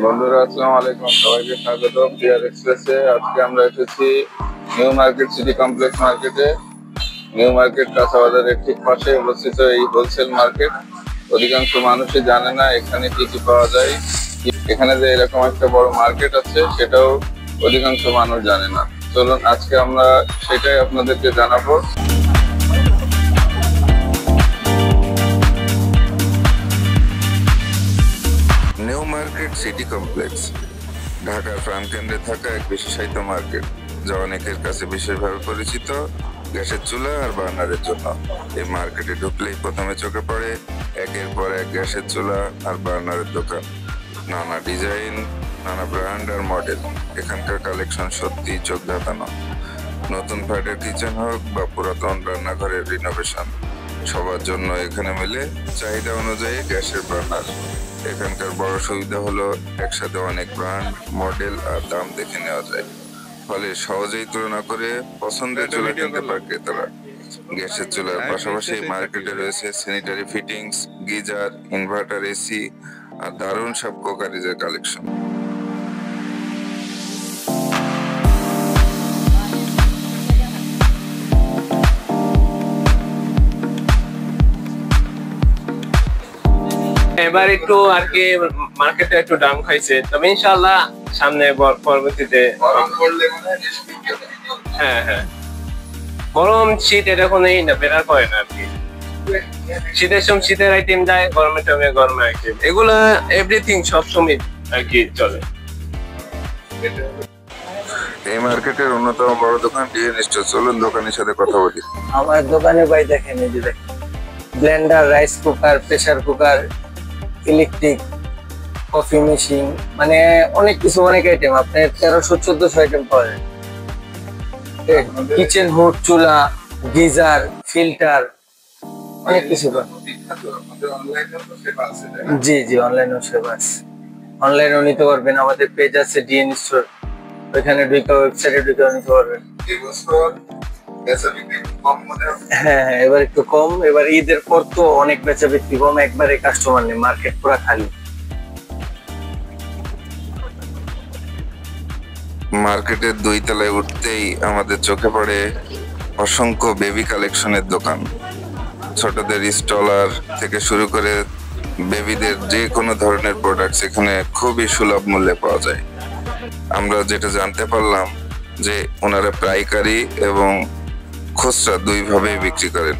বন্ধুরা আসসালামু আলাইকুম, সবাইকে স্বাগতম ডিয়ার এক্সপ্রেসে। আজকে আমরা এসেছি নিউ মার্কেট সিটি কমপ্লেক্স মার্কেটে। নিউ মার্কেট কাঁচাবাজারের ঠিক পাশে অবস্থিত এই হোলসেল মার্কেট। অধিকাংশ মানুষই জানে না এখানে কি কি পাওয়া যায়। এখানে যে এরকম একটা বড় মার্কেট আছে সেটাও অধিকাংশ মানুষ জানে না। চলুন আজকে আমরা সেটাই আপনাদেরকে জানাবো। নিউ মার্কেট সিটি কমপ্লেক্স ঢাকার প্রাণকেন্দ্রে থাকা এক বিশেষায়িত মার্কেট, যা অনেকের কাছে বিশেষভাবে পরিচিত গ্যাসের চুলা আর বার্নারের জন্য। এই মার্কেটে ঢুকলেই প্রথমে চোখে পড়ে একের পর এক গ্যাসের চুলা আর বার্নারের দোকান। নানা ডিজাইন, নানা ব্র্যান্ড আর মডেল। এখানকার কালেকশন সত্যি চোখ ধাঁধানো। নতুন ফ্ল্যাটের কিচেন হোক বা পুরাতন রান্নাঘরের রিনোভেশন, সবার জন্য এখানে মিলে চাহিদা অনুযায়ী গ্যাসের বার্নার। এখানকার বড় সুবিধা হলো একসাথে অনেক ব্র্যান্ড, মডেল আর দাম দেখে নেওয়া যায়, ফলে সহজেই তুলনা করে পছন্দের চুলা কিনতে পারে ক্রেতারা। গ্যাসের চুলার পাশাপাশি মার্কেটে রয়েছে sanitary fittings, geyser, inverter, AC আর দারুণ সব কুকারিজের কালেকশন। এবার একটু আর কি মার্কেটে একটু দাম খাইছে, তবে ইনশাআল্লাহ সামনে পরবর্তীতে হ্যাঁ হ্যাঁ গরম শীত এটা কোনোই না বেরার করে না আর কি। শীতের সময় শীতের আইটেম যায়, গরমের সময় গরমের আইটেম, এগুলা এভরিথিং সব সময় আর কি চলে। এই মার্কেটের অন্যতম বড় দোকান ডিএন স্টোর। চলুন দোকানের সাথে কথা বলি। আমার দোকানে ভাই দেখেন, এই যে দেখেন Blender, rice cooker, pressure cooker, electric coffee machine, মানে অনেক কিছু, অনেক আইটেম। আপনার 1300-1400 আইটেম পাওয়া যায়। কিচেন হুড, চুলা, গিজার, ফিল্টার, অনেক কিছু পাওয়া। জি জি, অনলাইনেও সেবা আছে। অনলাইনেও নিতে পারবেন, আমাদের পেজ আছে ডিএন স্টোর, ওইখানে ঢুকে ওয়েবসাইটে ঢুকে নিতে পারবেন। হ্যাঁ হ্যাঁ, এবার একটু কম। এবার ঈদের পর তো অনেক বেচা বিক্রি কম, একবারে কাস্টমার নেই, মার্কেট পুরো খালি। মার্কেটের 2 তলায় উঠতেই আমাদের চোখে পড়ে অসংখ্য বেবি কালেকশনের দোকান। ছোটদের স্টলার থেকে শুরু করে বেবিদের যে কোনো ধরনের প্রোডাক্টস এখানে খুবই সুলভ মূল্যে পাওয়া যায়। আমরা যেটা জানতে পারলাম যে ওনারা পাইকারি এবং খুচরা দুইভাবেই বিক্রি করেন।